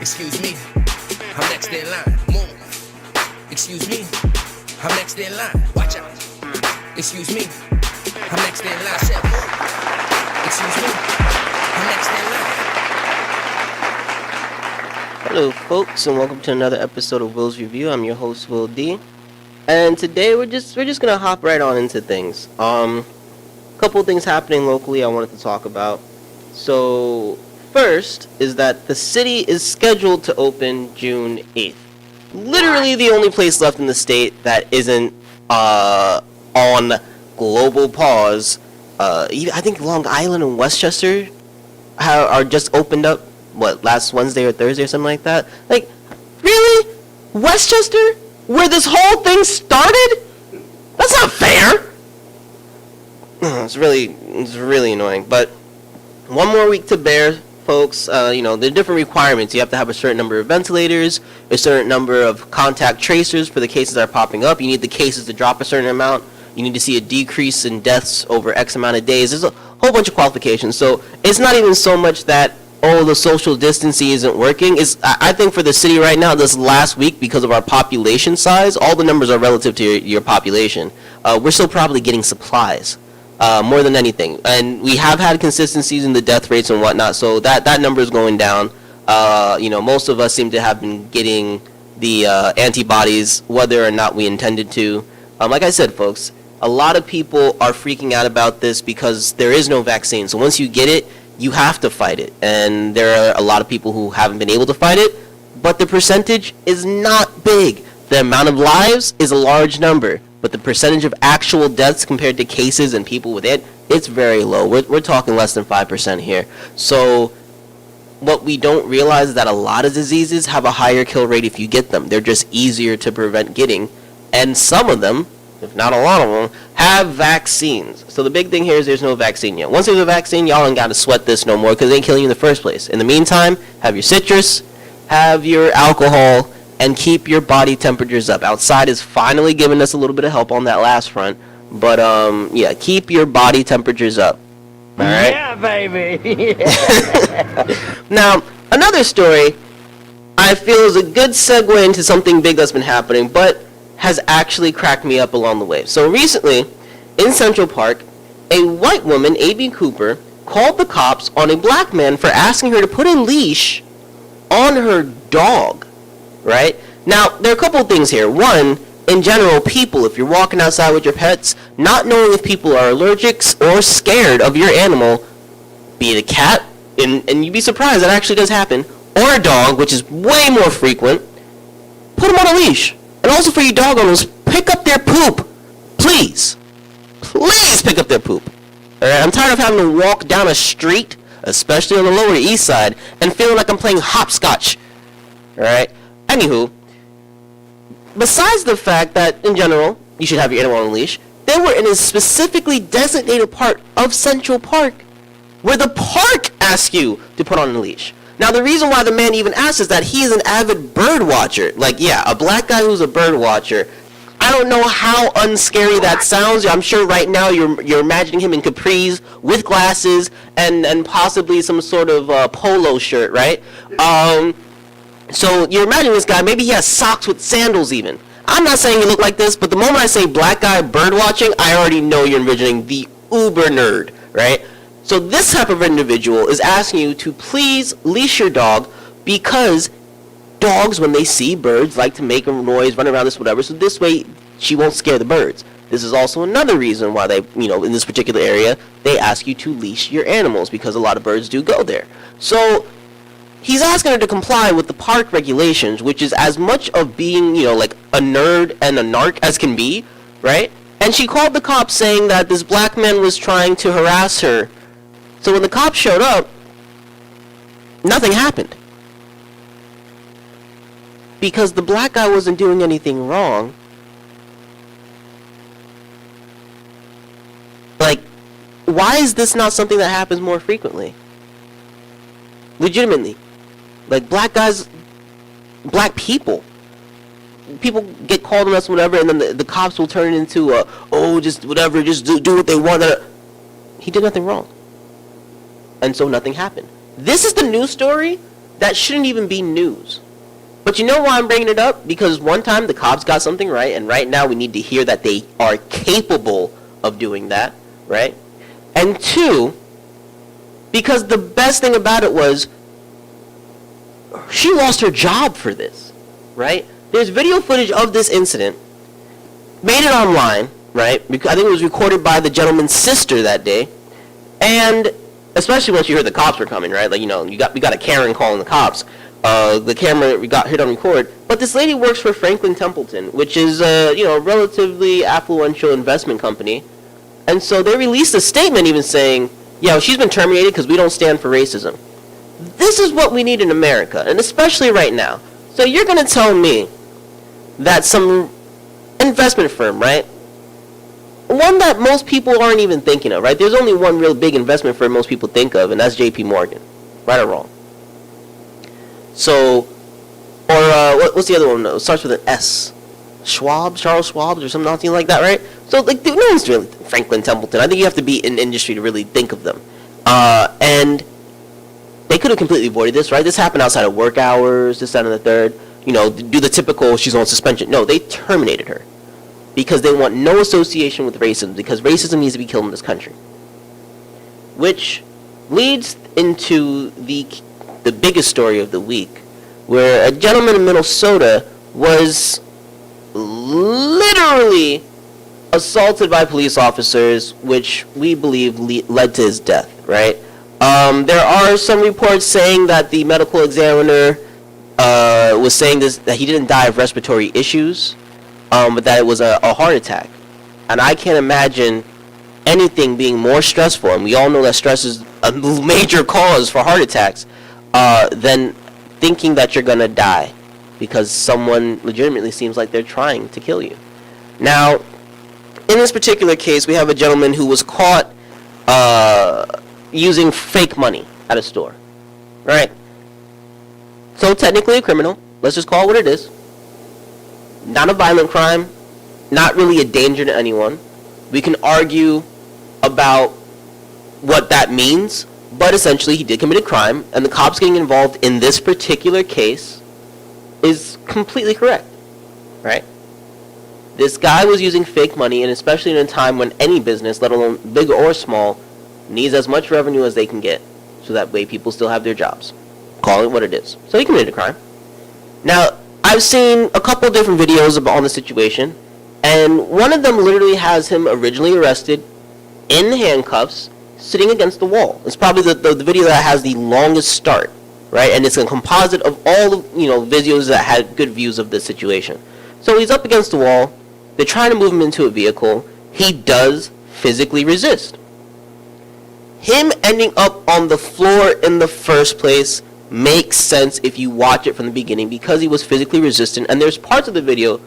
Excuse me, I'm next in line. Move. Excuse me, I'm next in line. Watch out. Excuse me, I'm next in line. Said move. Excuse me, I'm next in line. Hello, folks, and welcome to another episode of Will's Review. I'm your host, Will D. And today we're just gonna hop right on into things. Couple of things happening locally I wanted to talk about. So first is that the city is scheduled to open June 8th. Literally the only place left in the state that isn't on global pause. I think Long Island and Westchester are just opened up, last Wednesday or Thursday or something like that. Like, really? Westchester? Where this whole thing started? That's not fair! It's really annoying. But one more week to bear, folks. There are different requirements. You have to have a certain number of ventilators, a certain number of contact tracers for the cases that are popping up. You need the cases to drop a certain amount. You need to see a decrease in deaths over X amount of days. There's a whole bunch of qualifications. So it's not even so much that, the social distancing isn't working. I think for the city right now, this last week, because of our population size, all the numbers are relative to your population. We're still probably getting supplies. More than anything, and we have had consistencies in the death rates and whatnot, so that number is going down. Most of us seem to have been getting the antibodies, whether or not we intended to. Like I said, folks, a lot of people are freaking out about this because there is no vaccine. So once you get it, you have to fight it, and there are a lot of people who haven't been able to fight it, but the percentage is not big. The amount of lives is a large number, but the percentage of actual deaths compared to cases and people with it, it's very low. We're talking less than 5% here. So what we don't realize is that a lot of diseases have a higher kill rate if you get them. They're just easier to prevent getting. And some of them, if not a lot of them, have vaccines. So the big thing here is there's no vaccine yet. Once there's a vaccine, y'all ain't got to sweat this no more because it ain't killing you in the first place. In the meantime, have your citrus, have your alcohol, and keep your body temperatures up. Outside is finally giving us a little bit of help on that last front. But, keep your body temperatures up. All right? Yeah, baby. Now, another story I feel is a good segue into something big that's been happening, but has actually cracked me up along the way. So recently, in Central Park, a white woman, A.B. Cooper, called the cops on a black man for asking her to put a leash on her dog. Right? Now, there are a couple of things here. One, in general, people, if you're walking outside with your pets, not knowing if people are allergic or scared of your animal, be it a cat, and you'd be surprised that actually does happen, or a dog, which is way more frequent, put them on a leash. And also for you dog owners, pick up their poop. Please. Please pick up their poop. Alright? I'm tired of having to walk down a street, especially on the Lower East Side, and feeling like I'm playing hopscotch. Alright? Anywho, besides the fact that, in general, you should have your animal on a leash, they were in a specifically designated part of Central Park, where the park asks you to put on a leash. Now, the reason why the man even asked is that he is an avid bird watcher. Like, yeah, a black guy who's a bird watcher. I don't know how unscary that sounds. I'm sure right now you're imagining him in capris with glasses and possibly some sort of polo shirt, right? So you're imagining this guy, maybe he has socks with sandals even. I'm not saying he look like this, but the moment I say black guy bird watching, I already know you're envisioning the uber nerd, right? So this type of individual is asking you to please leash your dog because dogs, when they see birds, like to make a noise, run around this, whatever, so this way she won't scare the birds. This is also another reason why they, in this particular area, they ask you to leash your animals because a lot of birds do go there. So he's asking her to comply with the park regulations, which is as much of being, like a nerd and a narc as can be, right? And she called the cops saying that this black man was trying to harass her. So when the cops showed up, nothing happened. Because the black guy wasn't doing anything wrong. Like, why is this not something that happens more frequently? Legitimately. Like, black guys, black people people get called on us, whatever, and then the cops will turn it into just whatever, just do what they want. He did nothing wrong, and so nothing happened. This is the news story that shouldn't even be news. But you know why I'm bringing it up? Because one time the cops got something right, and right now we need to hear that they are capable of doing that, right? And two, because the best thing about it was she lost her job for this, right? There's video footage of this incident, made it online, right? Because I think it was recorded by the gentleman's sister that day, and especially once you heard the cops were coming, right? Like, you know, we got a Karen calling the cops. The camera we got hit on record, but this lady works for Franklin Templeton, which is a relatively affluential investment company, and so they released a statement even saying, yeah, she's been terminated because we don't stand for racism. This is what we need in America, and especially right now. So you're going to tell me that some investment firm, right? One that most people aren't even thinking of, right? There's only one real big investment firm most people think of, and that's J.P. Morgan. Right or wrong? So, or what's the other one? It starts with an S. Charles Schwab, or something like that, right? So, like, no one's really Franklin Templeton. I think you have to be in industry to really think of them. And they could have completely avoided this, right? This happened outside of work hours, this, that, and the third. Do the typical, she's on suspension. No, they terminated her because they want no association with racism, because racism needs to be killed in this country. Which leads into the biggest story of the week, where a gentleman in Minnesota was literally assaulted by police officers, which we believe led to his death, right? There are some reports saying that the medical examiner was saying that he didn't die of respiratory issues, but that it was a heart attack. And I can't imagine anything being more stressful, and we all know that stress is a major cause for heart attacks, than thinking that you're going to die because someone legitimately seems like they're trying to kill you. Now, in this particular case, we have a gentleman who was caught using fake money at a store, right? So technically a criminal. Let's just call it what it is. Not a violent crime, not really a danger to anyone. We can argue about what that means, but essentially he did commit a crime, and the cops getting involved in this particular case is completely correct, right? This guy was using fake money, and especially in a time when any business, let alone big or small, needs as much revenue as they can get, so that way people still have their jobs. Call it what it is. So he committed a crime. Now, I've seen a couple of different videos on the situation, and one of them literally has him originally arrested in handcuffs, sitting against the wall. It's probably the video that has the longest start, right? And it's a composite of all the videos that had good views of this situation. So he's up against the wall. They're trying to move him into a vehicle. He does physically resist. Him ending up on the floor in the first place makes sense if you watch it from the beginning, because he was physically resistant, and there's parts of the video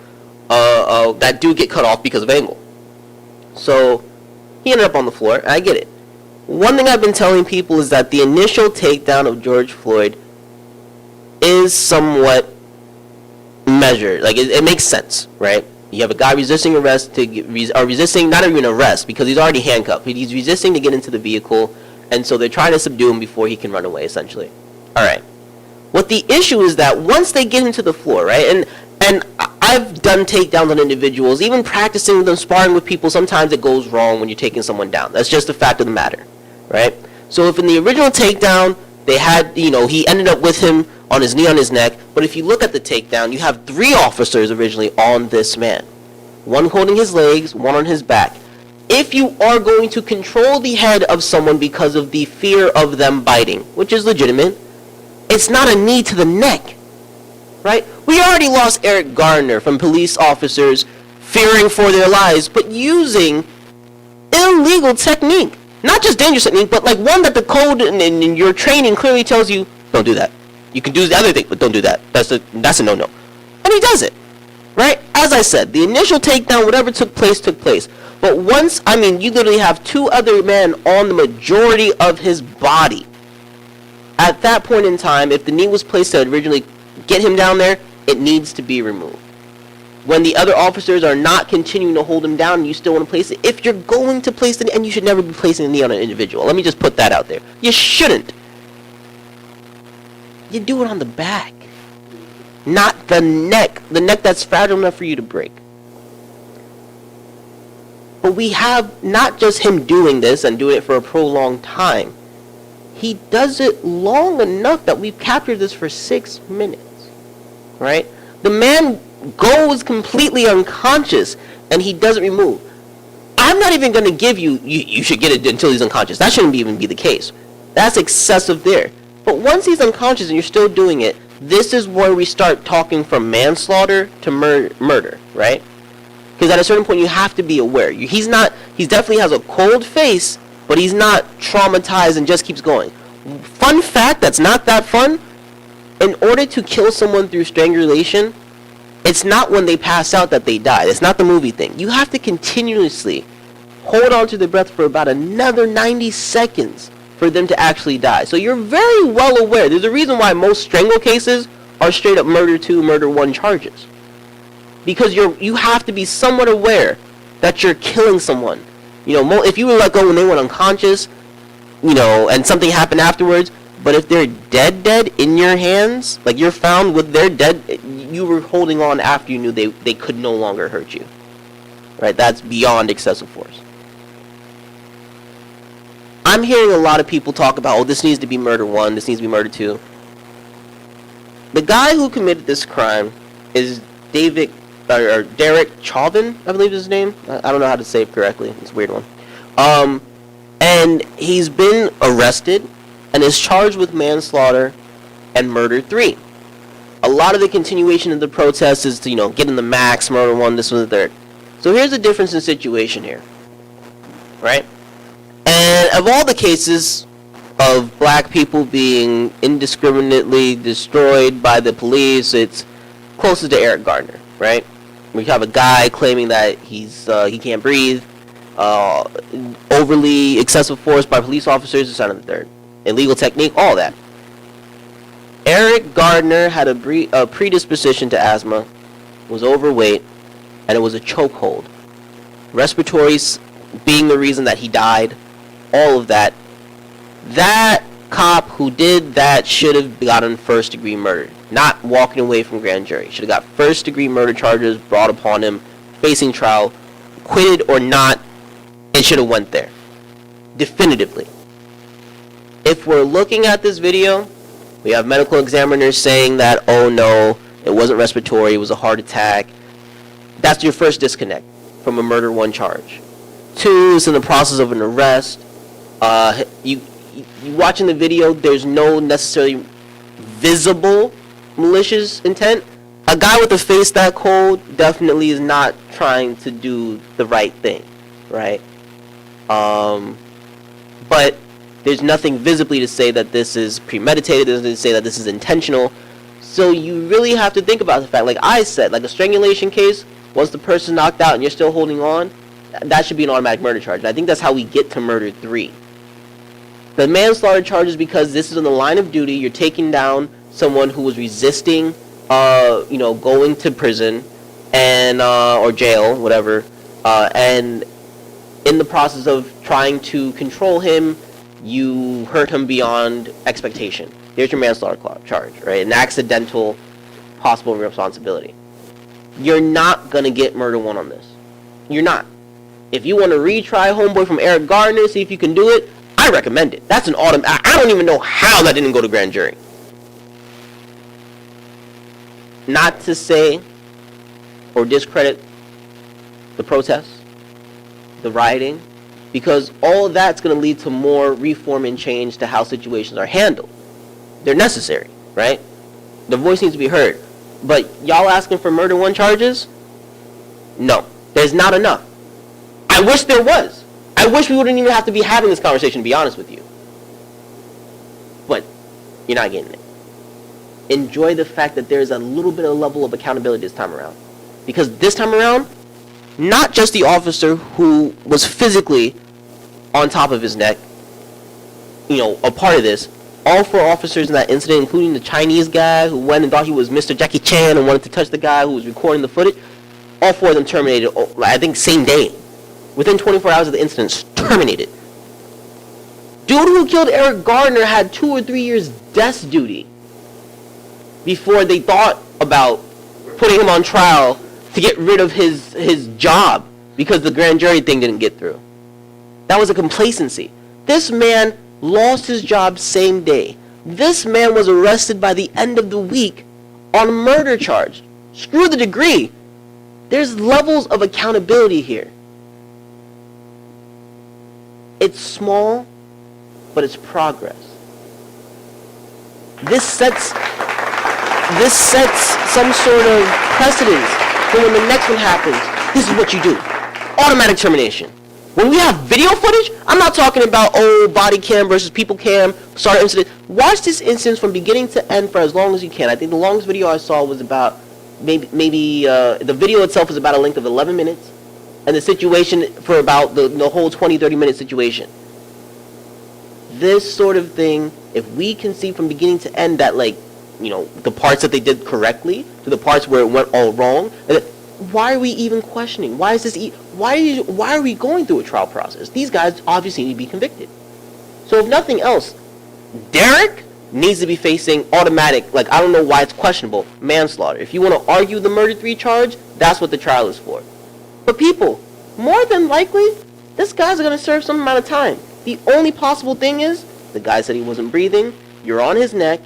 that do get cut off because of angle. So he ended up on the floor. I get it. One thing I've been telling people is that the initial takedown of George Floyd is somewhat measured. Like, it makes sense, right? You have a guy resisting arrest resisting, not even arrest, because he's already handcuffed. He's resisting to get into the vehicle, and so they're trying to subdue him before he can run away, essentially. All right. What the issue is that once they get him to the floor, right, and I've done takedowns on individuals, even practicing them, sparring with people, sometimes it goes wrong when you're taking someone down. That's just the fact of the matter, right? So if in the original takedown, they had, he ended up with him on his knee on his neck, but if you look at the takedown, you have 3 officers originally on this man. One holding his legs, one on his back. If you are going to control the head of someone because of the fear of them biting, which is legitimate, it's not a knee to the neck, right? We already lost Eric Garner from police officers fearing for their lives, but using illegal technique. Not just dangerous technique, but like one that the code in your training clearly tells you, don't do that. You can do the other thing, but don't do that. That's a no-no. And he does it, right? As I said, the initial takedown, whatever took place. But once, you literally have 2 other men on the majority of his body. At that point in time, if the knee was placed to originally get him down there, it needs to be removed. when the other officers are not continuing to hold him down and you still want to place it. If you're going to place it, and you should never be placing a knee on an individual. Let me just put that out there. You shouldn't. You do it on the back, not the neck. The neck that's fragile enough for you to break. But we have not just him doing this and doing it for a prolonged time. He does it long enough that we've captured this for 6 minutes, right? The man goes completely unconscious and he doesn't remove. I'm not even going to give you should get it until he's unconscious. That shouldn't even be the case. That's excessive there. But once he's unconscious and you're still doing it, this is where we start talking from manslaughter to murder, right? Because at a certain point you have to be aware. He definitely has a cold face, but he's not traumatized and just keeps going. Fun fact that's not that fun, in order to kill someone through strangulation, it's not when they pass out that they die. It's not the movie thing. You have to continuously hold on to their breath for about another 90 seconds for them to actually die. So you're very well aware. There's a reason why most strangle cases are straight up murder 2, murder 1 charges. Because you have to be somewhat aware that you're killing someone. If you were let go when they went unconscious, and something happened afterwards, but if they're dead in your hands, like you're found with their dead, you were holding on after you knew they could no longer hurt you. Right? That's beyond excessive force. I'm hearing a lot of people talk about, this needs to be murder 1, this needs to be murder 2. The guy who committed this crime is Derek Chauvin, I believe is his name. I don't know how to say it correctly. It's a weird one. And he's been arrested and is charged with manslaughter and murder 3. A lot of the continuation of the protest is to, get in the max, murder 1, this one, the third. So here's the difference in situation here. Right? And of all the cases of black people being indiscriminately destroyed by the police, it's closest to Eric Gardner, right? We have a guy claiming that he can't breathe, overly excessive force by police officers, this, and the third. Illegal technique, all that. Eric Gardner had a predisposition to asthma, was overweight, and it was a chokehold. Respiratory being the reason that he died, all of that. That cop who did that should have gotten first-degree murder, not walking away from grand jury. Should have got first-degree murder charges brought upon him, facing trial, acquitted or not, it should have went there. Definitively. If we're looking at this video, we have medical examiners saying that, oh no, it wasn't respiratory, it was a heart attack. That's your first disconnect from a murder 1 charge. 2 is in the process of an arrest. You watching the video, there's no necessarily visible malicious intent. A guy with a face that cold definitely is not trying to do the right thing, right? But there's nothing visibly to say that this is premeditated, there's nothing to say that this is intentional. So you really have to think about the fact, like I said, like a strangulation case, once the person's knocked out and you're still holding on, that should be an automatic murder charge. And I think that's how we get to murder 3. The manslaughter charge is because this is on the line of duty. You're taking down someone who was resisting, going to prison and or jail, whatever, and in the process of trying to control him, you hurt him beyond expectation. Here's your manslaughter charge, right? An accidental possible responsibility. You're not gonna get murder 1 on this. You're not. If you want to retry Homeboy from Eric Gardner, see if you can do it, I recommend it. That's an automatic. I don't even know how that didn't go to grand jury. Not to say or discredit the protests, the rioting, because all of that's going to lead to more reform and change to how situations are handled. They're necessary, right? The voice needs to be heard. But y'all asking for murder 1 charges? No. There's not enough. I wish there was. I wish we wouldn't even have to be having this conversation, to be honest with you. But you're not getting it. Enjoy the fact that there's a little bit of level of accountability this time around. Because this time around, not just the officer who was physically on top of his neck, a part of this, all 4 officers in that incident, including the Chinese guy who went and thought he was Mr. Jackie Chan and wanted to touch the guy who was recording the footage, All 4 of them terminated, I think, same day. Within 24 hours of the incident, terminated. Dude who killed Eric Gardner had 2 or 3 years death duty before they thought about putting him on trial to get rid of his job because the grand jury thing didn't get through. That was a complacency. This man lost his job same day. This man was arrested by the end of the week on a murder charge. Screw the degree. There's levels of accountability here. It's small, but it's progress. This sets some sort of precedence for when the next one happens. This is what you do. Automatic termination. When we have video footage, I'm not talking about body cam versus people cam, sorry incident. Watch this instance from beginning to end for as long as you can. I think the longest video I saw was about maybe the video itself was about a length of 11 minutes, and the situation for about the whole 20-30 minute situation. This sort of thing, if we can see from beginning to end that, like, you know, the parts that they did correctly to the parts where it went all wrong, and why are we even questioning? Why is this? Why are we going through a trial process? These guys obviously need to be convicted. So if nothing else, Derek needs to be facing automatic, like, I don't know why it's questionable, manslaughter. If you want to argue the murder 3 charge, that's what the trial is for. But people, more than likely, this guy's going to serve some amount of time. The only possible thing is, the guy said he wasn't breathing, you're on his neck,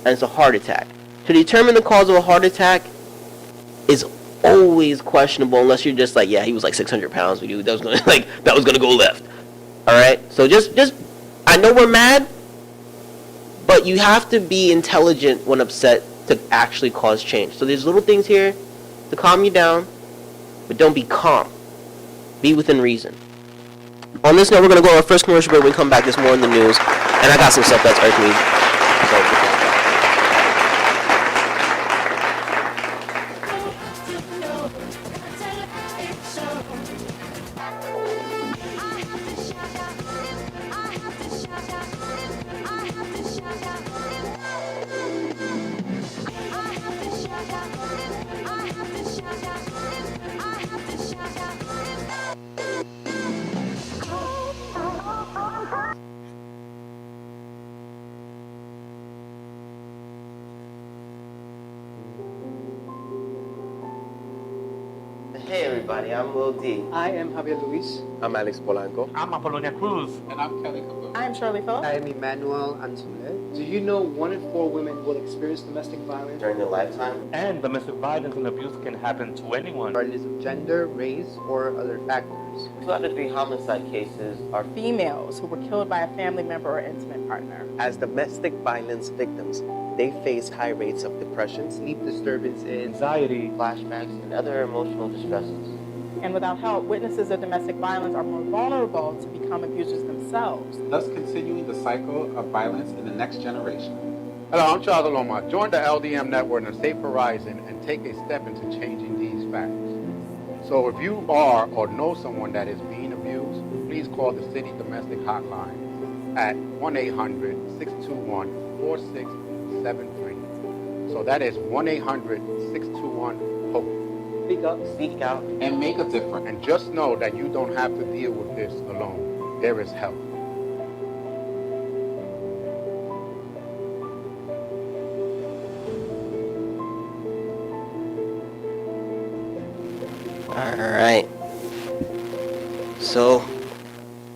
and it's a heart attack. To determine the cause of a heart attack is always questionable unless you're just like, yeah, he was like 600 pounds, that was gonna go left. Alright? So just I know we're mad, but you have to be intelligent when upset to actually cause change. So there's little things here to calm you down, but don't be calm. Be within reason. On this note, we're going to go on our first commercial break. When we come back, there's more in the news. And I got some stuff that's irking me. So, hey everybody, I'm Will D. I am Javier Luis. I'm Alex Polanco. I'm Apollonia Cruz. And I'm Kelly Caboose. I am Shirley Phillips. I am Emmanuel Anzule. Do you know 1 in 4 women will experience domestic violence During their lifetime. And domestic violence and abuse can happen to anyone. regardless of gender, race, or other factors? 2 out of 3 homicide cases are Females who were killed by a family member or intimate partner. As domestic violence victims, they face high rates of depression, Sleep disturbances, Anxiety. flashbacks and other emotional distresses. And without help, witnesses of domestic violence are more vulnerable to become abusers themselves. thus continuing the cycle of violence in the next generation. Hello, I'm Charles Aloma. Join the LDM network and Safe Horizon and take a step into changing these facts. So if you are or know someone that is being abused, please call the City Domestic Hotline at 1-800-621-4673. So that is 1-800-621-HOPE. speak up. Speak out. And make a difference. And just know that you don't have to deal with this alone. There is help. Alright. So,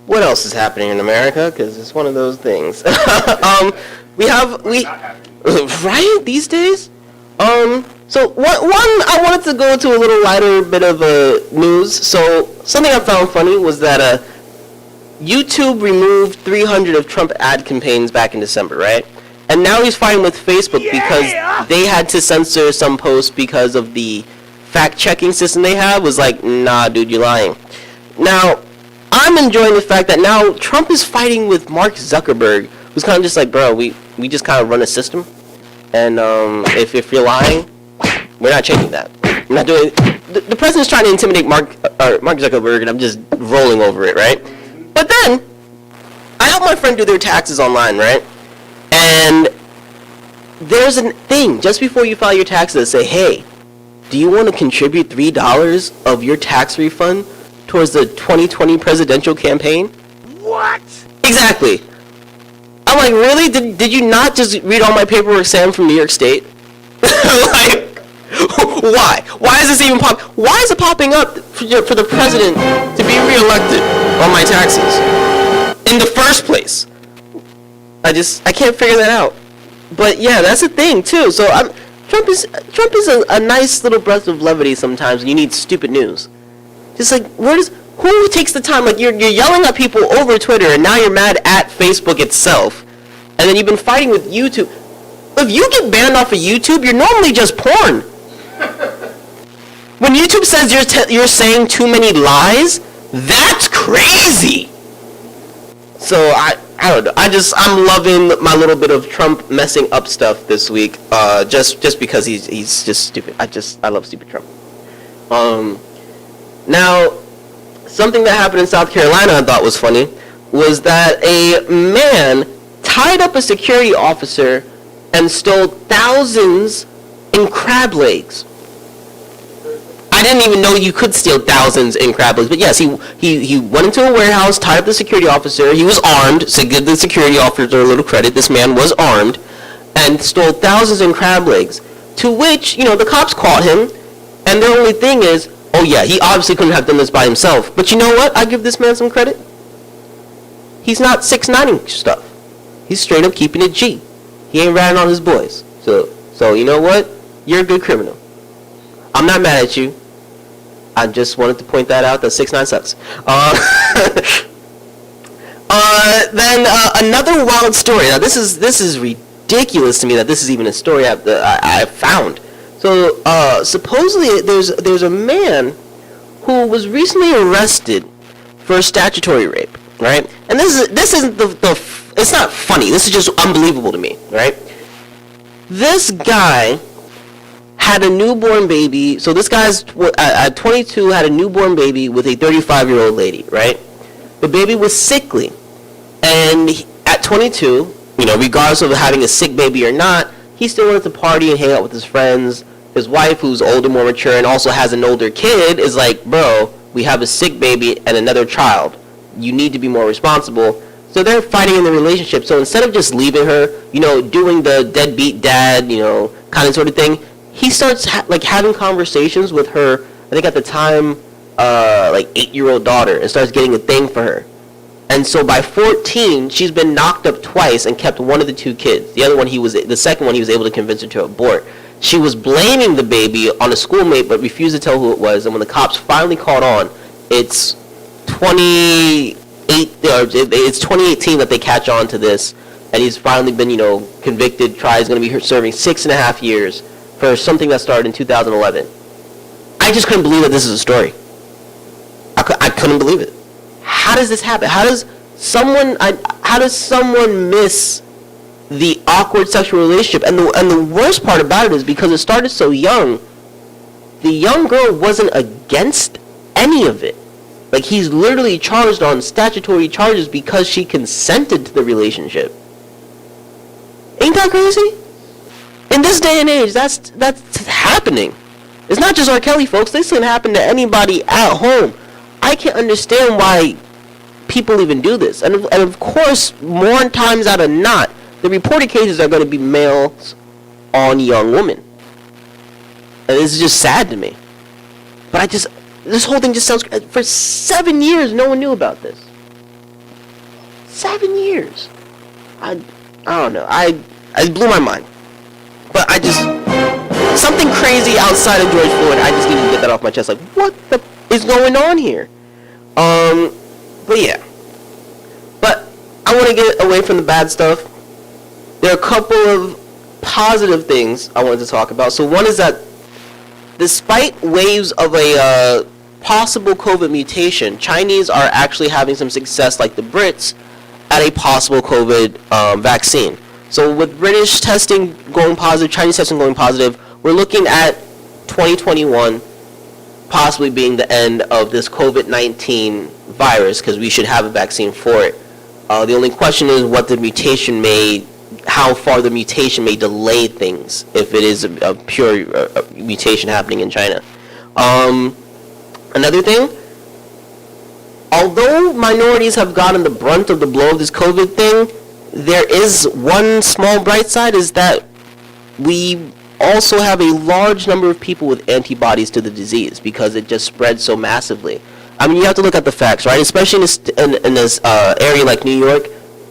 what else is happening in America? Because it's one of those things. Right? These days? So, one, I wanted to go to a little lighter bit of news. So, something I found funny was that YouTube removed 300 of Trump ad campaigns back in December, right? And now he's fighting with Facebook because they had to censor some posts because of the fact-checking system they have. Was like, nah, dude, you're lying. Now, I'm enjoying the fact that now Trump is fighting with Mark Zuckerberg, who's kind of just like, bro, we just kind of run a system, and if you're lying, we're not changing that. We're not doing. The president's trying to intimidate Mark Zuckerberg, and I'm just rolling over it, right? But then, I help my friend do their taxes online, right? And there's a thing just before you file your taxes that say, hey, do you want to contribute $3 of your tax refund towards the 2020 presidential campaign? What? Exactly. I'm like, really? Did you not just read all my paperwork, Sam, from New York State? Like, why? Why is this even Why is it popping up for the president to be reelected on my taxes in the first place? I can't figure that out. But yeah, that's the thing too. So Trump is a nice little breath of levity sometimes when you need stupid news. Just like, who takes the time? Like, you're yelling at people over Twitter, and now you're mad at Facebook itself, and then you've been fighting with YouTube. If you get banned off of YouTube, you're normally just porn. When YouTube says you're saying too many lies, that's crazy. So I don't know. I'm loving my little bit of Trump messing up stuff this week. Just because he's just stupid. I love stupid Trump. Now, something that happened in South Carolina I thought was funny was that a man tied up a security officer and stole thousands in crab legs. I didn't even know you could steal thousands in crab legs, but yes, he went into a warehouse, tied up the security officer. He was armed, so give the security officer a little credit. This man was armed and stole thousands in crab legs. To which, the cops caught him, and their only thing is, oh yeah, he obviously couldn't have done this by himself. But you know what? I give this man some credit. He's not 6ix9ing stuff. He's straight up keeping it G. He ain't ratting on his boys. So you know what? You're a good criminal. I'm not mad at you. I just wanted to point that out, that 6ix9ine sucks. Then another wild story. Now this is ridiculous to me that this is even a story I found. So supposedly there's a man who was recently arrested for statutory rape, right? And this isn't it's not funny. This is just unbelievable to me, right? This guy had a newborn baby. So this guy's at 22 had a newborn baby with a 35-year-old lady, right? The baby was sickly, and at 22, regardless of having a sick baby or not, he still wanted to party and hang out with his friends. His wife, who's older, more mature, and also has an older kid, is like, bro, we have a sick baby and another child. You need to be more responsible. So they're fighting in the relationship. So instead of just leaving her, doing the deadbeat dad, kind of sort of thing, he starts having conversations with her, I think at the time, 8-year-old daughter, and starts getting a thing for her. And so by 14, she's been knocked up twice and kept one of the two kids. The second one he was able to convince her to abort. She was blaming the baby on a schoolmate, but refused to tell who it was. And when the cops finally caught on, it's 2018 that they catch on to this, and he's finally been, convicted, tried. He's going to be serving 6.5 years for something that started in 2011. I just couldn't believe that this is a story. I couldn't believe it. How does this happen? How does someone miss the awkward sexual relationship? And the worst part about it is because it started so young, the young girl wasn't against any of it. Like, he's literally charged on statutory charges because she consented to the relationship. Ain't that crazy? In this day and age, that's happening. It's not just R. Kelly, folks. This can happen to anybody at home. I can't understand why people even do this. And of course, more times out of not, the reported cases are going to be males on young women. And this is just sad to me. But this whole thing just sounds... For 7 years, no one knew about this. 7 years. I don't know. It blew my mind. But something crazy outside of George Floyd, I just need to get that off my chest. Like, what the is going on here? But yeah. But I want to get away from the bad stuff. There are a couple of positive things I wanted to talk about. So one is that despite waves of a possible COVID mutation, Chinese are actually having some success, like the Brits, at a possible COVID vaccine. So with British testing going positive, Chinese testing going positive, we're looking at 2021 possibly being the end of this COVID-19 virus, because we should have a vaccine for it. The only question is what the mutation may how far the mutation may delay things if it is a pure mutation happening in China. Another thing, although minorities have gotten the brunt of the blow of this COVID thing, there is one small bright side, is that we also have a large number of people with antibodies to the disease because it just spread so massively. I mean, you have to look at the facts, right? Especially in this area like New York,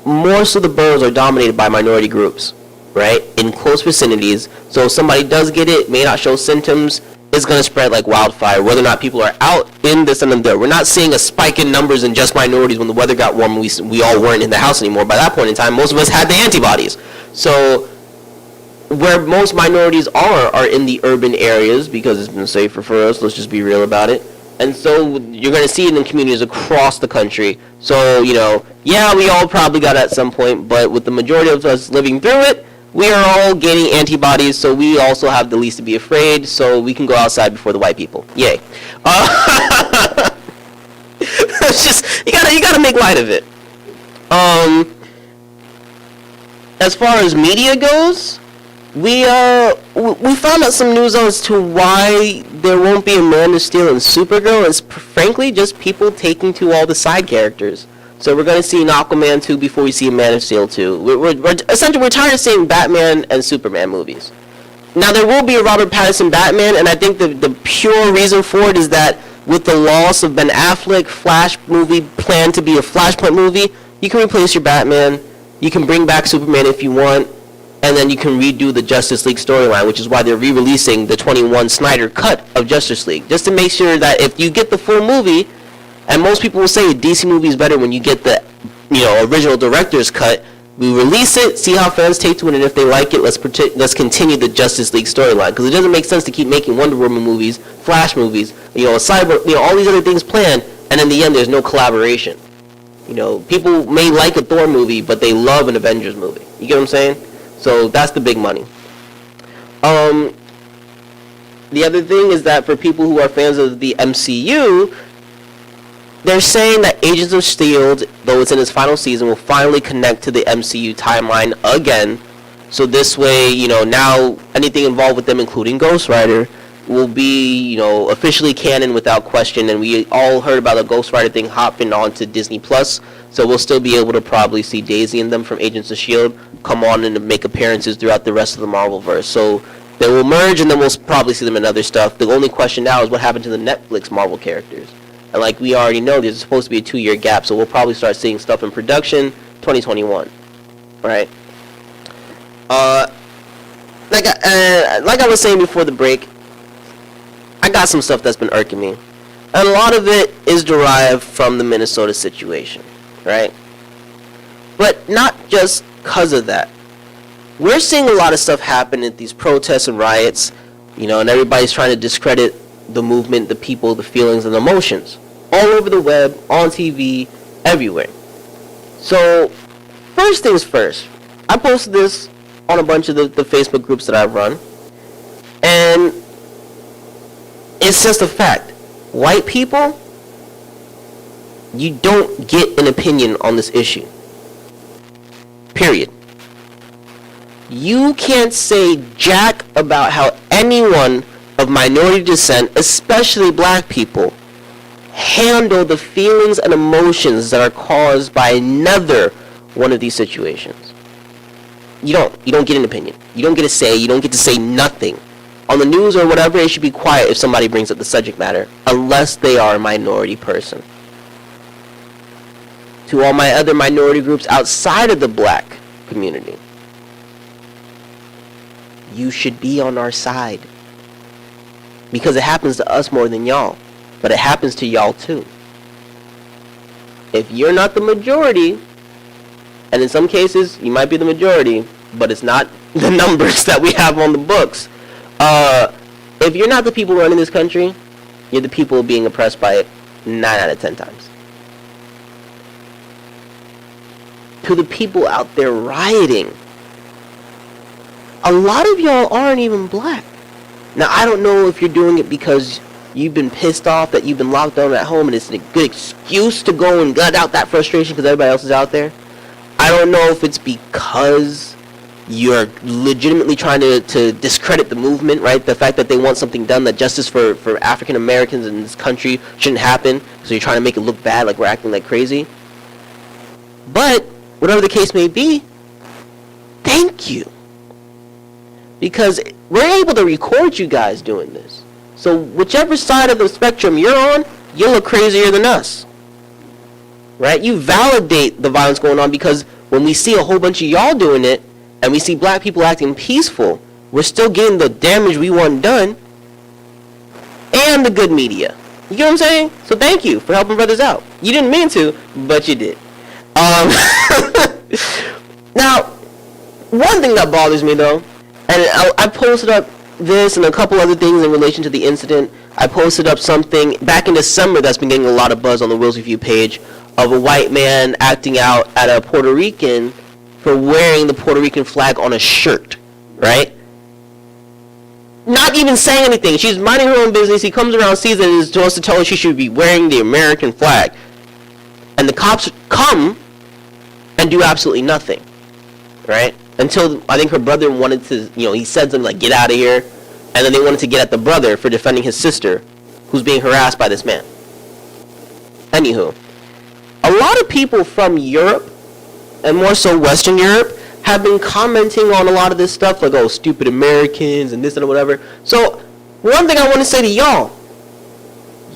most of the boroughs are dominated by minority groups, right? In close vicinities. So if somebody does get it, may not show symptoms, it's going to spread like wildfire, whether or not people are out in this and there. We're not seeing a spike in numbers in just minorities when the weather got warm. We all weren't in the house anymore. By that point in time, most of us had the antibodies. So where most minorities are in the urban areas because it's been safer for us. Let's just be real about it. And so you're going to see it in communities across the country. So, yeah, we all probably got it at some point, but with the majority of us living through it, we are all gaining antibodies, so we also have the least to be afraid, so we can go outside before the white people. Yay. It's just, you gotta make light of it. As far as media goes, we found out some news as to why there won't be a Man of Steel and Supergirl. It's frankly just people taking to all the side characters. So we're going to see an Aquaman 2 before we see a Man of Steel 2. We're essentially tired of seeing Batman and Superman movies. Now there will be a Robert Pattinson Batman, and I think the pure reason for it is that with the loss of Ben Affleck, Flash movie planned to be a Flashpoint movie, you can replace your Batman, you can bring back Superman if you want, and then you can redo the Justice League storyline, which is why they're re-releasing the 21 Snyder cut of Justice League, just to make sure that if you get the full movie, and most people will say a DC movie is better when you get the original director's cut, we release it, see how fans take to it, and if they like it, let's continue the Justice League storyline, because it doesn't make sense to keep making Wonder Woman movies, Flash movies, Cyber, all these other things planned, and in the end there's no collaboration. People may like a Thor movie, but they love an Avengers movie. You get what I'm saying? So that's the big money. The other thing is that for people who are fans of the MCU, they're saying that Agents of S.H.I.E.L.D., though it's in its final season, will finally connect to the MCU timeline again. So this way, now anything involved with them, including Ghost Rider, will be, officially canon without question. And we all heard about the Ghost Rider thing hopping onto Disney Plus. So we'll still be able to probably see Daisy and them from Agents of S.H.I.E.L.D. come on and make appearances throughout the rest of the Marvelverse. So they will merge, and then we'll probably see them in other stuff. The only question now is what happened to the Netflix Marvel characters. And like we already know, there's supposed to be a 2-year gap, so we'll probably start seeing stuff in production 2021. Right? Like I was saying before the break, I got some stuff that's been irking me. And a lot of it is derived from the Minnesota situation. Right? But not just because of that. We're seeing a lot of stuff happen at these protests and riots, and everybody's trying to discredit the movement, the people, the feelings, and emotions. All over the web, on TV, everywhere. So, first things first, I posted this on a bunch of the Facebook groups that I run, and it's just a fact. White people, you don't get an opinion on this issue. Period. You can't say jack about how anyone of minority descent, especially black people, handle the feelings and emotions that are caused by another one of these situations. You don't get an opinion. You don't get a say. You don't get to say nothing. On the news or whatever, it should be quiet if somebody brings up the subject matter, unless they are a minority person. To all my other minority groups outside of the black community, you should be on our side. Because it happens to us more than y'all. But it happens to y'all too. If you're not the majority, and in some cases you might be the majority, but it's not the numbers that we have on the books. If you're not the people running this country, you're the people being oppressed by it 9 out of 10 times. To the people out there rioting, a lot of y'all aren't even black. Now, I don't know if you're doing it because you've been pissed off that you've been locked down at home and it's a good excuse to go and gut out that frustration because everybody else is out there. I don't know if it's because you're legitimately trying to discredit the movement, right? The fact that they want something done, that justice for African Americans in this country shouldn't happen, so you're trying to make it look bad, like we're acting like crazy. But whatever the case may be, thank you, because we're able to record you guys doing this. So whichever side of the spectrum you're on, you look crazier than us, right? You validate the violence going on, because when we see a whole bunch of y'all doing it, and we see black people acting peaceful, we're still getting the damage we want done, and the good media. You get what I'm saying? So thank you for helping brothers out. You didn't mean to, but you did. Now, one thing that bothers me though, and I posted up this and a couple other things in relation to the incident. I posted up something back in December that's been getting a lot of buzz on the Wills Review page, of a white man acting out at a Puerto Rican for wearing the Puerto Rican flag on a shirt, right? Not even saying anything. She's minding her own business. He comes around, sees it, and wants to tell her she should be wearing the American flag. And the cops come and do absolutely nothing, right? Until I think her brother wanted to, he said something like, get out of here. And then they wanted to get at the brother for defending his sister, who's being harassed by this man. Anywho, a lot of people from Europe, and more so Western Europe, have been commenting on a lot of this stuff, like, oh, stupid Americans and this and whatever. So, one thing I want to say to y'all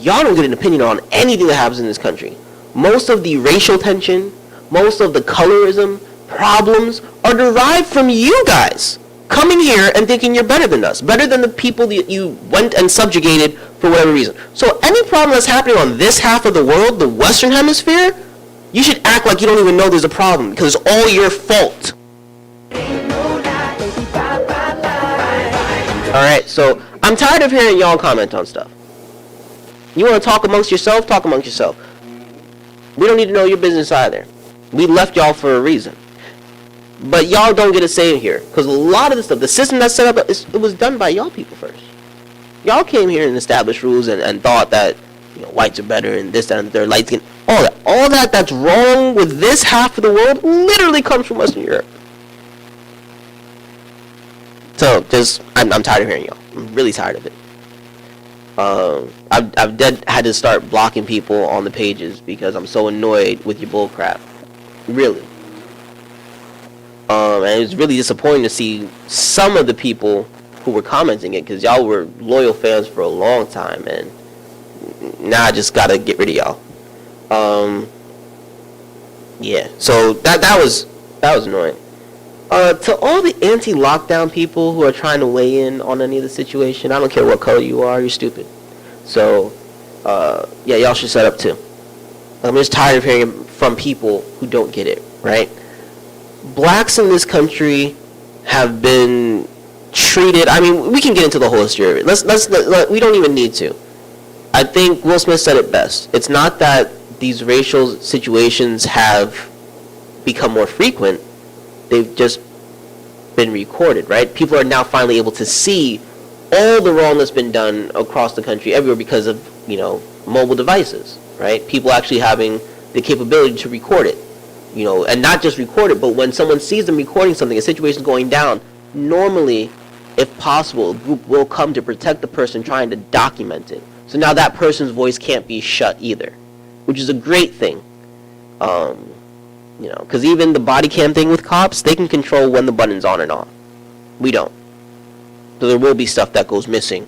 don't get an opinion on anything that happens in this country. Most of the racial tension, most of the colorism problems are derived from you guys coming here and thinking you're better than us, better than the people that you went and subjugated for whatever reason. So any problem that's happening on this half of the world, the Western Hemisphere, you should act like you don't even know there's a problem, because it's all your fault. Alright, so I'm tired of hearing y'all comment on stuff. You want to talk amongst yourself? Talk amongst yourself. We don't need to know your business either. We left y'all for a reason. But y'all don't get a say in here, because a lot of the stuff, the system that's set up, it was done by y'all people first. Y'all came here and established rules and thought that whites are better and this, that, and the third, light skin, all that that's wrong with this half of the world literally comes from Western Europe. So I'm tired of hearing y'all. I'm really tired of it. I've had to start blocking people on the pages because I'm so annoyed with your bull crap. Really. And it was really disappointing to see some of the people who were commenting it, because y'all were loyal fans for a long time, and now I just gotta get rid of y'all. Yeah. So that was annoying. To all the anti-lockdown people who are trying to weigh in on any of the situation, I don't care what color you are, you're stupid. So, yeah, y'all should shut up too. I'm just tired of hearing from people who don't get it, right? Blacks in this country have been treated, we can get into the whole history of it. We don't even need to. I think Will Smith said it best. It's not that these racial situations have become more frequent. They've just been recorded, right? People are now finally able to see all the wrong that's been done across the country, everywhere, because of, mobile devices, right? People actually having the capability to record it, and not just record it, but when someone sees them recording something, a situation's going down, normally, if possible, a group will come to protect the person trying to document it. So now that person's voice can't be shut either, which is a great thing. Because even the body cam thing with cops, they can control when the button's on and off. We don't. So there will be stuff that goes missing.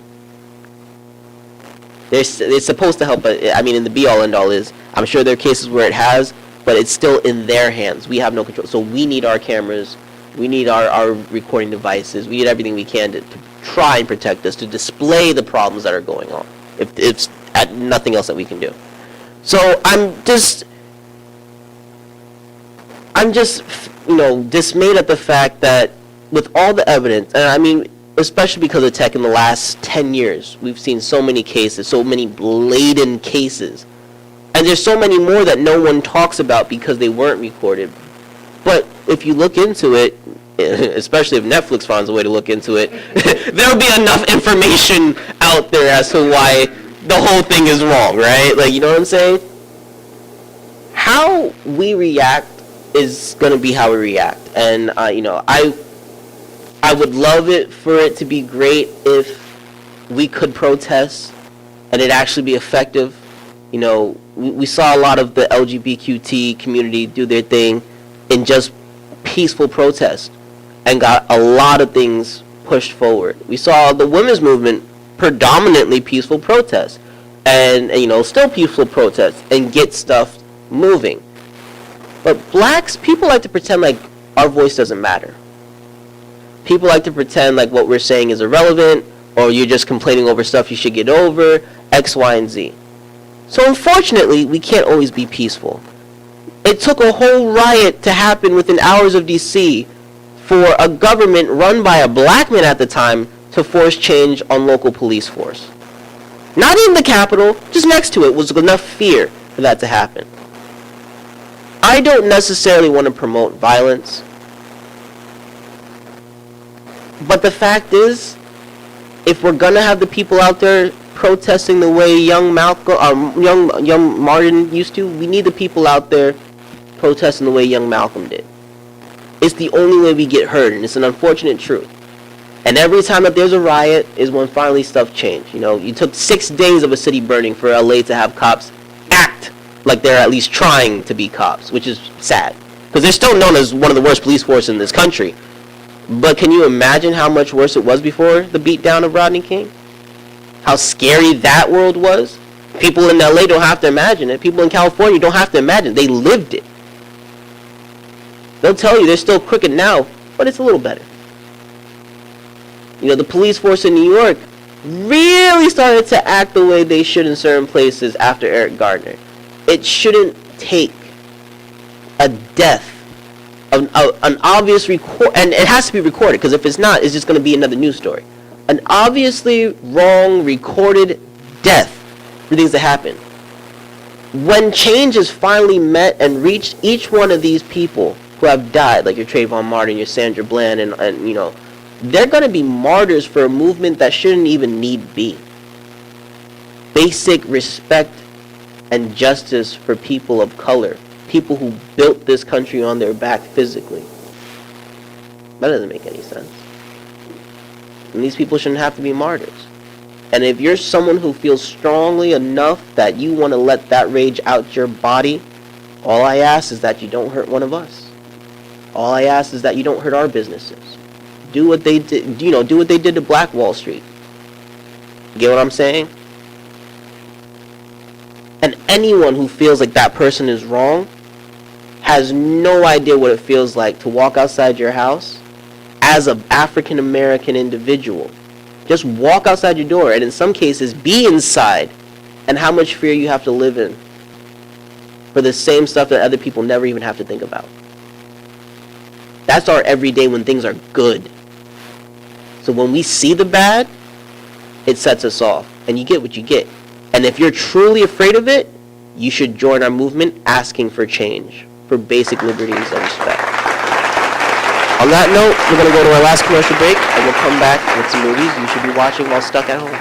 It's supposed to help, but in the be-all end-all is, I'm sure there are cases where it has, but it's still in their hands. We have no control. So we need our cameras, we need our recording devices, we need everything we can to try and protect us, to display the problems that are going on, if it's nothing else that we can do. So I'm just dismayed at the fact that with all the evidence, and especially because of tech in the last 10 years, we've seen so many cases, so many blatant cases. And there's so many more that no one talks about because they weren't recorded. But if you look into it, especially if Netflix finds a way to look into it, there'll be enough information out there as to why the whole thing is wrong, right? You know what I'm saying? How we react is going to be how we react. And, I I would love it for it to be great if we could protest and it actually be effective. You know, we saw a lot of the LGBTQT community do their thing in just peaceful protest and got a lot of things pushed forward. We saw the women's movement predominantly peaceful protest and you know, still peaceful protest and get stuff moving. But blacks, people like to pretend like our voice doesn't matter. People like to pretend like what we're saying is irrelevant, or you're just complaining over stuff you should get over, X, Y, and Z. So unfortunately, we can't always be peaceful. It took a whole riot to happen within hours of DC for a government run by a black man at the time to force change on local police force. Not in the Capitol, just next to it was enough fear for that to happen. I don't necessarily want to promote violence, but the fact is, if we're gonna have the people out there protesting the way young Martin used to, we need the people out there protesting the way young Malcolm did. It's the only way we get heard, and it's an unfortunate truth. And every time that there's a riot is when finally stuff changed. You know, you took 6 days of a city burning for LA to have cops act like they're at least trying to be cops, which is sad. Because they're still known as one of the worst police forces in this country. But can you imagine how much worse it was before the beatdown of Rodney King? How scary that world was? People in LA don't have to imagine it. People in California don't have to imagine. They lived it. They'll tell you they're still crooked now, but it's a little better. You know, the police force in New York really started to act the way they should in certain places after Eric Gardner. It shouldn't take a death, an obvious record, and it has to be recorded, because if it's not, it's just going to be another news story. An obviously wrong recorded death for things that happen. When change is finally met and reached each one of these people who have died, like your Trayvon Martin, your Sandra Bland, and you know, they're going to be martyrs for a movement that shouldn't even need be. Basic respect and justice for people of color, people who built this country on their back physically. That doesn't make any sense. And these people shouldn't have to be martyrs. And if you're someone who feels strongly enough that you want to let that rage out your body, all I ask is that you don't hurt one of us. All I ask is that you don't hurt our businesses. Do what they did, you know, do what they did to Black Wall Street. You get what I'm saying? And anyone who feels like that person is wrong has no idea what it feels like to walk outside your house as an African American individual. Just walk outside your door, and in some cases be inside, and how much fear you have to live in for the same stuff that other people never even have to think about. That's our everyday when things are good. So when we see the bad, it sets us off, and you get what you get. And if you're truly afraid of it, you should join our movement asking for change, for basic liberties and respect. On that note, we're going to go to our last commercial break, and we'll come back with some movies you should be watching while stuck at home.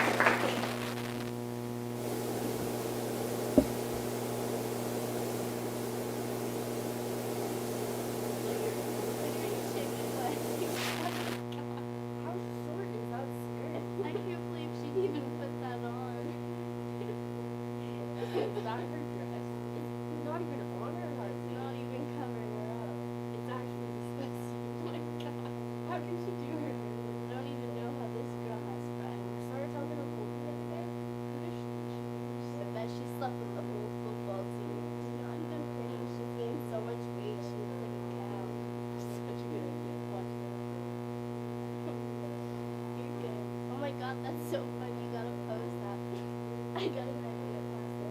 I can't believe she even put that on. Is that her dress? It's not even on her hardly. Not even covering her up. It's actually disgusting. Oh my god. How can she do her? I don't even know how this girl has friends. I saw her talking to Colton the other day. Who does she? I bet she slept with the whole football team. She's not even pretty. She's gained so much weight. She looks like a cow. Such a good idea. Watch that. You're good. Oh my god, that's so funny. You gotta post that. I got an idea plastic.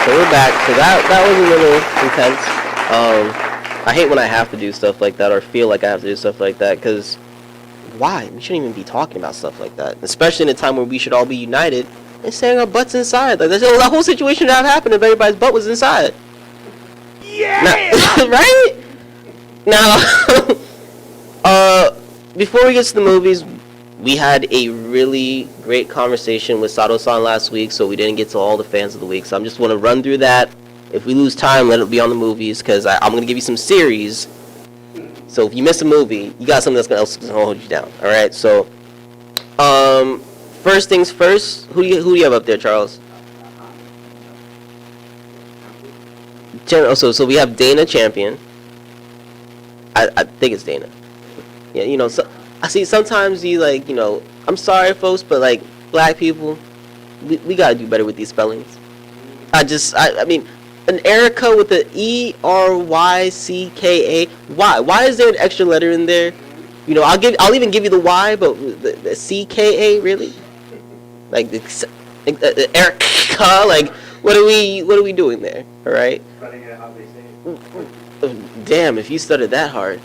So we're back. So that was a little intense. I hate when I have to do stuff like that or feel like I have to do stuff like that, because why? We shouldn't even be talking about stuff like that, especially in a time where we should all be united and saying our butts inside. Like, the whole situation would have happened if everybody's butt was inside. Yeah. Now, right? Now, before we get to the movies, we had a really great conversation with Sato-san last week, so we didn't get to all the fans of the week. So I'm just want to run through that. If we lose time, let it be on the movies, because I'm going to give you some series. So if you miss a movie, you got something that's going to hold you down. All right. So, first things first. Who do you have up there, Charles? So we have Dana Champion. I think it's Dana. Yeah, you know. So I see sometimes you like, you know. I'm sorry, folks, but like black people, we gotta do better with these spellings. I mean. An Erica with the ERYCKA. Why? Why is there an extra letter in there? You know, I'll even give you the Y, but the CKA, really? Like the Erica. Like, what are we doing there? All right. Damn, if you studied that hard.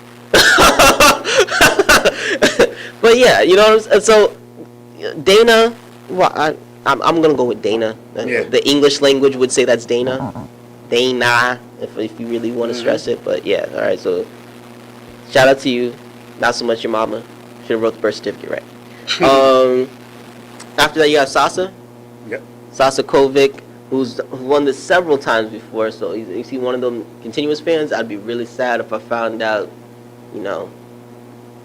But yeah, you know what I'm saying? So Dana. Well, I'm gonna go with Dana. Yeah. The English language would say that's Dana. Dana, if you really want to stress it. But yeah, all right. So shout out to you. Not so much your mama. Should have wrote the birth certificate right. After that, you have Sasa. Yep. Sasa Kovic, who's won this several times before. So he's one of them continuous fans. I'd be really sad if I found out, you know,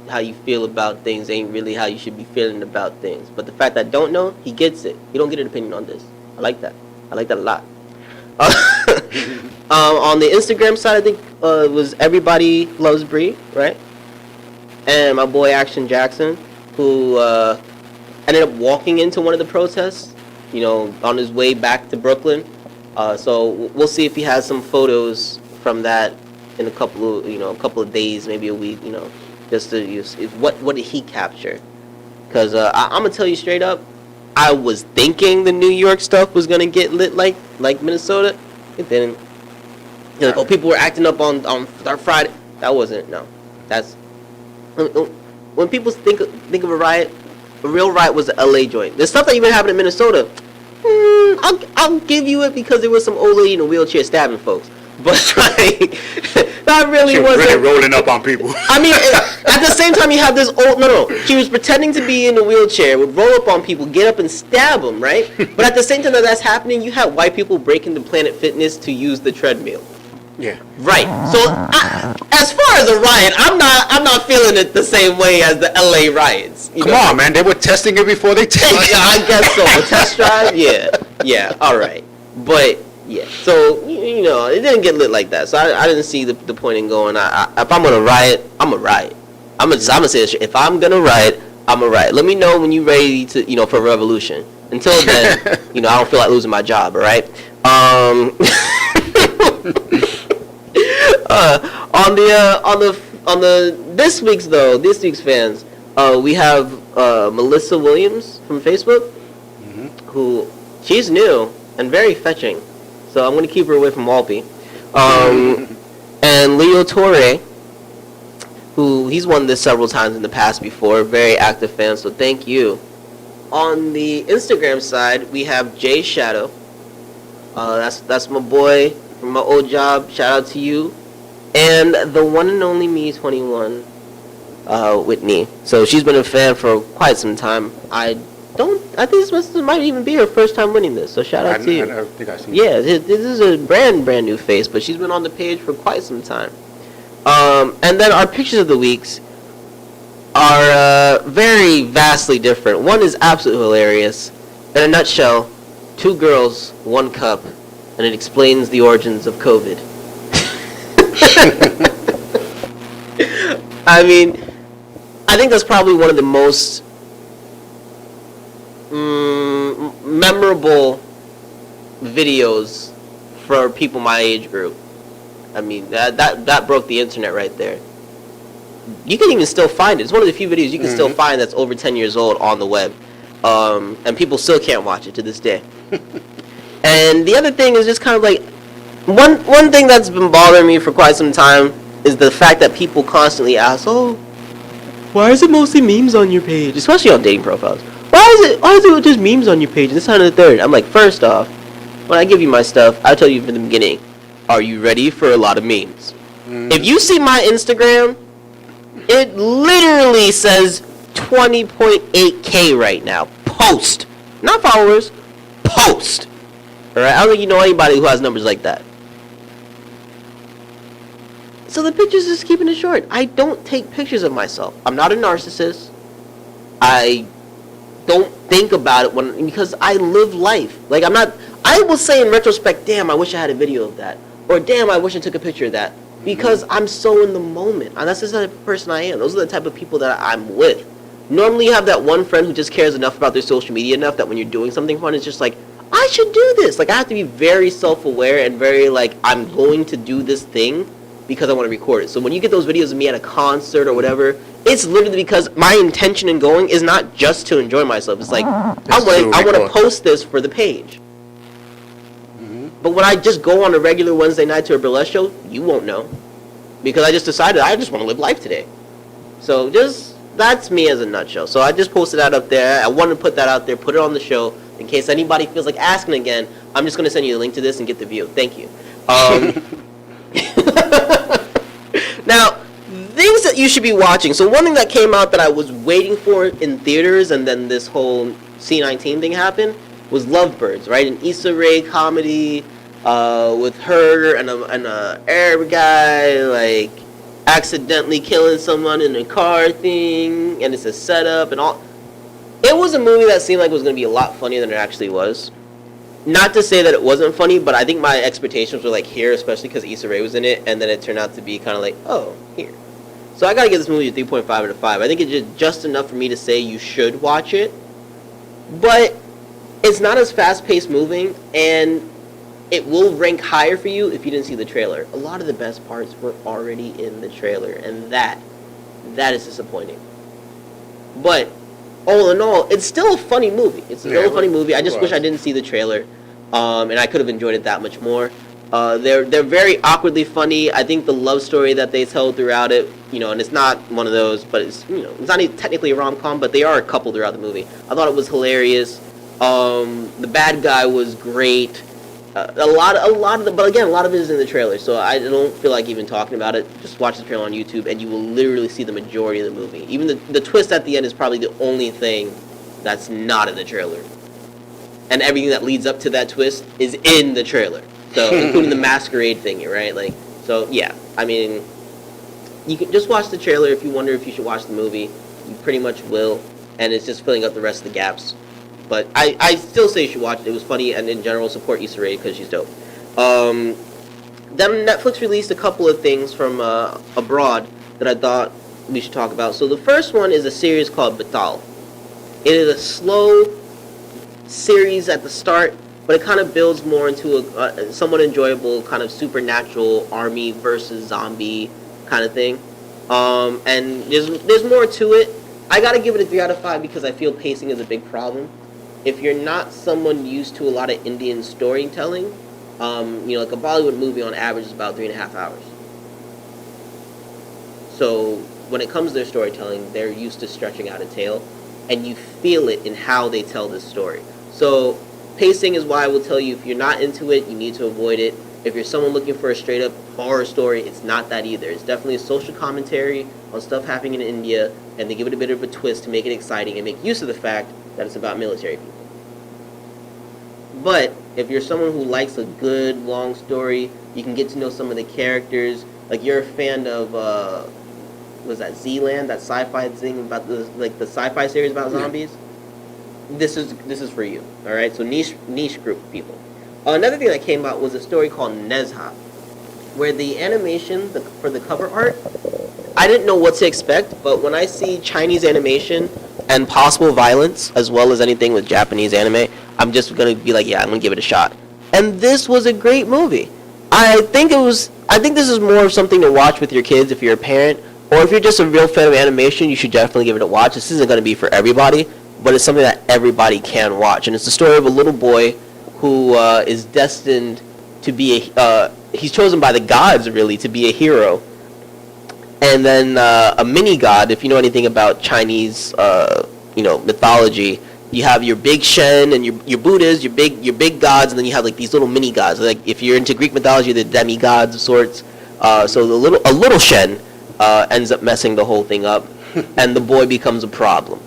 how you feel about things ain't really how you should be feeling about things. But the fact that I don't know, he gets it. He don't get an opinion on this. I like that. I like that a lot. On the Instagram side, I think it was Everybody Loves Bree, right? And my boy Action Jackson, who ended up walking into one of the protests, you know, on his way back to Brooklyn. So we'll see if he has some photos from that in a couple of days, maybe a week, you know. Just to use what did he capture? Because I'm gonna tell you straight up, I was thinking the New York stuff was gonna get lit like Minnesota. It didn't. You know, like, people were acting up on our Friday. That wasn't. No, that's when people think of a riot. A real riot was the LA joint. The stuff that even happened in Minnesota. I'll give you it because there was some old lady in a wheelchair stabbing folks. But like, that really wasn't really rolling up on people. I mean, at the same time, you have this old. No. She was pretending to be in a wheelchair, would roll up on people, get up and stab them, right? But at the same time that that's happening, you have white people breaking the Planet Fitness to use the treadmill. Yeah. Right. So, as far as a riot, I'm not feeling it the same way as the LA riots. Come on, man. They were testing it before they tested it. Yeah, I guess so. A test drive, yeah. All right, but. Yeah, so, you know, it didn't get lit like that. So I didn't see the point in going, if I'm going to riot, I'm going to riot. I'm going to say this, if I'm going to riot, I'm going to riot. Let me know when you're ready to, you know, for a revolution. Until then, you know, I don't feel like losing my job, all right? This week's fans, we have Melissa Williams from Facebook, who, she's new and very fetching. So I'm going to keep her away from Walpy. And Leo Torre, who he's won this several times in the past before, very active fan, so thank you. On the Instagram side, we have Jay Shadow. That's my boy from my old job. Shout out to you. And the one and only Me21, Whitney. So she's been a fan for quite some time. I think this might even be her first time winning this, so shout out to you. I think I've seen this is a brand new face, but she's been on the page for quite some time. And then our pictures of the weeks are very vastly different. One is absolutely hilarious. In a nutshell, 2 girls, 1 cup, and it explains the origins of COVID. I mean, I think that's probably one of the most memorable videos for people my age group. I mean, that broke the internet right there. You can even still find it. It's one of the few videos you can still find that's over 10 years old on the web. And people still can't watch it to this day. And the other thing is just kind of like one thing that's been bothering me for quite some time is the fact that people constantly ask, "Oh, why is it mostly memes on your page?" Especially on dating profiles. Why is it just memes on your page? And this, that, and the third. I'm like, first off, when I give you my stuff, I tell you from the beginning, are you ready for a lot of memes? If you see my Instagram, it literally says 20.8K right now. Post. Not followers. Post. Alright? I don't think you know anybody who has numbers like that. So the pictures is keeping it short. I don't take pictures of myself. I'm not a narcissist. I don't think about it because I live life. Like, I will say in retrospect, damn, I wish I had a video of that. Or damn, I wish I took a picture of that. Because I'm so in the moment. And that's just the type of person I am. Those are the type of people that I'm with. Normally you have that one friend who just cares enough about their social media enough that when you're doing something fun, it's just like, I should do this. Like, I have to be very self-aware and very like, I'm going to do this thing because I want to record it. So when you get those videos of me at a concert or whatever, it's literally because my intention in going is not just to enjoy myself. It's like, I want to post this for the page. But when I just go on a regular Wednesday night to a burlesque show, you won't know. Because I just decided I just want to live life today. So that's me as a nutshell. So I just posted that up there. I wanted to put that out there, put it on the show. In case anybody feels like asking again, I'm just going to send you a link to this and get the view. Thank you. Now, things that you should be watching. So one thing that came out that I was waiting for in theaters and then this whole C-19 thing happened was Lovebirds, right? An Issa Rae comedy with her and a Arab guy, like, accidentally killing someone in a car thing, and it's a setup and all. It was a movie that seemed like it was going to be a lot funnier than it actually was. Not to say that it wasn't funny, but I think my expectations were, like, here, especially because Issa Rae was in it, and then it turned out to be kind of like, oh, here. So I got to give this movie a 3.5 out of 5. I think it's just enough for me to say you should watch it, but it's not as fast-paced moving, and it will rank higher for you if you didn't see the trailer. A lot of the best parts were already in the trailer, and that is disappointing. But all in all, it's still a funny movie. It's still a funny movie. I just wish I didn't see the trailer, and I could have enjoyed it that much more. They're very awkwardly funny. I think the love story that they tell throughout it, and it's not one of those, but it's it's not even technically a rom-com, but they are a couple throughout the movie. I thought it was hilarious. The bad guy was great. But again, a lot of it is in the trailer, so I don't feel like even talking about it. Just watch the trailer on YouTube, and you will literally see the majority of the movie. Even the twist at the end is probably the only thing that's not in the trailer. And everything that leads up to that twist is in the trailer. So, including the masquerade thingy, right? Like, so, yeah. I mean, you can just watch the trailer if you wonder if you should watch the movie. You pretty much will, and it's just filling up the rest of the gaps. But I still say you should watch it. It was funny, and in general, support Issa Rae because she's dope. Then Netflix released a couple of things from abroad that I thought we should talk about. So the first one is a series called Batal. It is a slow series at the start, but it kind of builds more into a somewhat enjoyable kind of supernatural army versus zombie kind of thing. And there's more to it. I gotta give it a 3 out of 5 because I feel pacing is a big problem. If you're not someone used to a lot of Indian storytelling, like a Bollywood movie on average is about 3.5 hours. So when it comes to their storytelling, they're used to stretching out a tale, and you feel it in how they tell this story. So pacing is why I will tell you if you're not into it, you need to avoid it. If you're someone looking for a straight up horror story, it's not that either. It's definitely a social commentary on stuff happening in India, and they give it a bit of a twist to make it exciting and make use of the fact that it's about military people. But if you're someone who likes a good long story, you can get to know some of the characters. Like you're a fan of was that Zealand, that sci-fi thing about the sci-fi series about zombies? This is for you. All right, so niche group of people. Another thing that came out was a story called Nezha, where the animation for the cover art, I didn't know what to expect, but when I see Chinese animation and possible violence, as well as anything with Japanese anime, I'm just going to be like, yeah, I'm going to give it a shot. And this was a great movie. I think this is more of something to watch with your kids if you're a parent, or if you're just a real fan of animation, you should definitely give it a watch. This isn't going to be for everybody, but it's something that everybody can watch. And it's the story of a little boy who is destined to be he's chosen by the gods really to be a hero. And then a mini god, if you know anything about Chinese mythology, you have your big Shen and your Buddhas, your big gods, and then you have like these little mini gods. Like if you're into Greek mythology, the demigods of sorts. So a little Shen ends up messing the whole thing up, and the boy becomes a problem.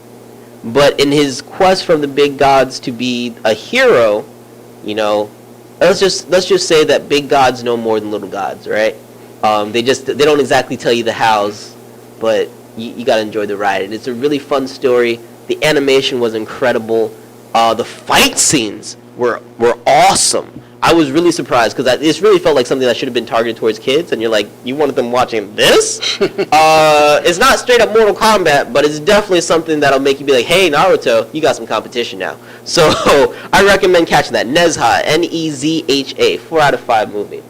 But in his quest from the big gods to be a hero, let's just say that big gods know more than little gods, right? They don't exactly tell you the hows, but you gotta enjoy the ride. And it's a really fun story. The animation was incredible. The fight scenes were awesome. I was really surprised because this really felt like something that should have been targeted towards kids. And you're like, you wanted them watching this? It's not straight up Mortal Kombat, but it's definitely something that'll make you be like, hey, Naruto, you got some competition now. So I recommend catching that. Nezha, Nezha, 4 out of 5 movie.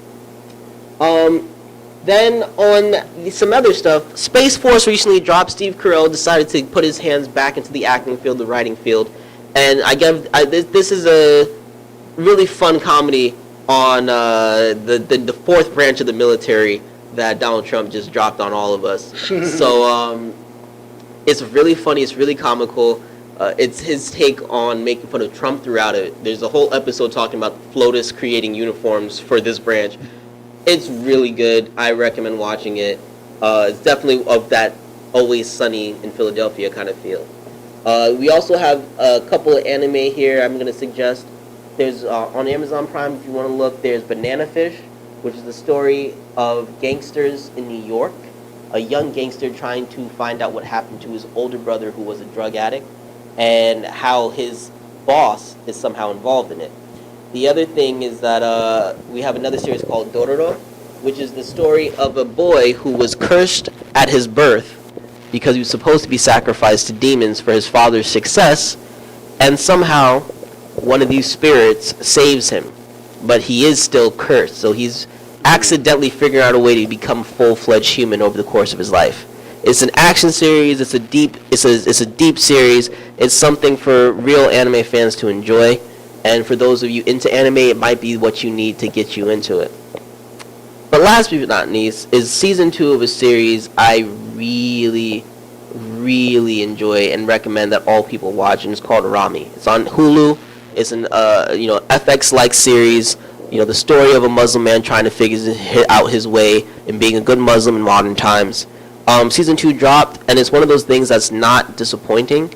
Then on some other stuff, Space Force recently dropped. Steve Carell decided to put his hands back into the acting field, the writing field, and this is a really fun comedy on the fourth branch of the military that Donald Trump just dropped on all of us. So it's really funny. It's really comical. It's his take on making fun of Trump throughout it. There's a whole episode talking about FLOTUS creating uniforms for this branch. It's really good. I recommend watching it. It's definitely of that Always Sunny in Philadelphia kind of feel. We also have a couple of anime here I'm going to suggest. There's on Amazon Prime, if you want to look, there's Banana Fish, which is the story of gangsters in New York. A young gangster trying to find out what happened to his older brother who was a drug addict and how his boss is somehow involved in it. The other thing is that we have another series called Dororo, which is the story of a boy who was cursed at his birth because he was supposed to be sacrificed to demons for his father's success, and somehow one of these spirits saves him, but he is still cursed, so he's accidentally figuring out a way to become full-fledged human over the course of his life. It's an action series. It's a deep series. It's something for real anime fans to enjoy. And for those of you into anime, it might be what you need to get you into it. But last but not least is season 2 of a series I really, really enjoy and recommend that all people watch, and it's called Rami. It's on Hulu. It's an FX-like series. The story of a Muslim man trying to figure out his way in being a good Muslim in modern times. Season 2 dropped, and it's one of those things that's not disappointing.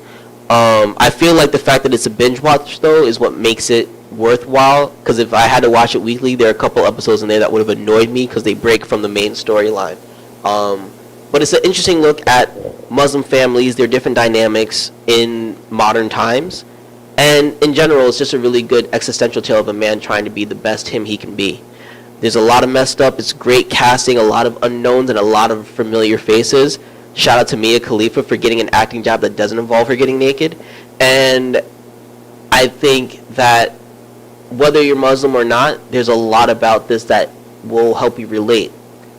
I feel like the fact that it's a binge watch, though, is what makes it worthwhile, because if I had to watch it weekly, there are a couple episodes in there that would have annoyed me because they break from the main storyline. But it's an interesting look at Muslim families, their different dynamics in modern times, and in general, it's just a really good existential tale of a man trying to be the best him he can be. There's a lot of messed up, it's great casting, a lot of unknowns, and a lot of familiar faces. Shout out to Mia Khalifa for getting an acting job that doesn't involve her getting naked. And I think that whether you're Muslim or not, there's a lot about this that will help you relate.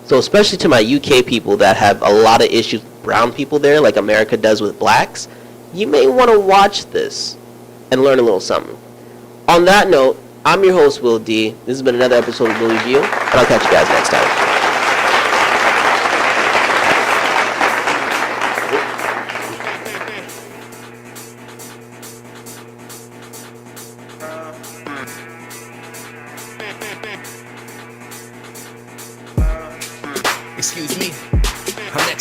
So especially to my UK people that have a lot of issues with brown people there, like America does with blacks, you may want to watch this and learn a little something. On that note, I'm your host, Will D. This has been another episode of Will Review, and I'll catch you guys next time. Excuse me, I'm next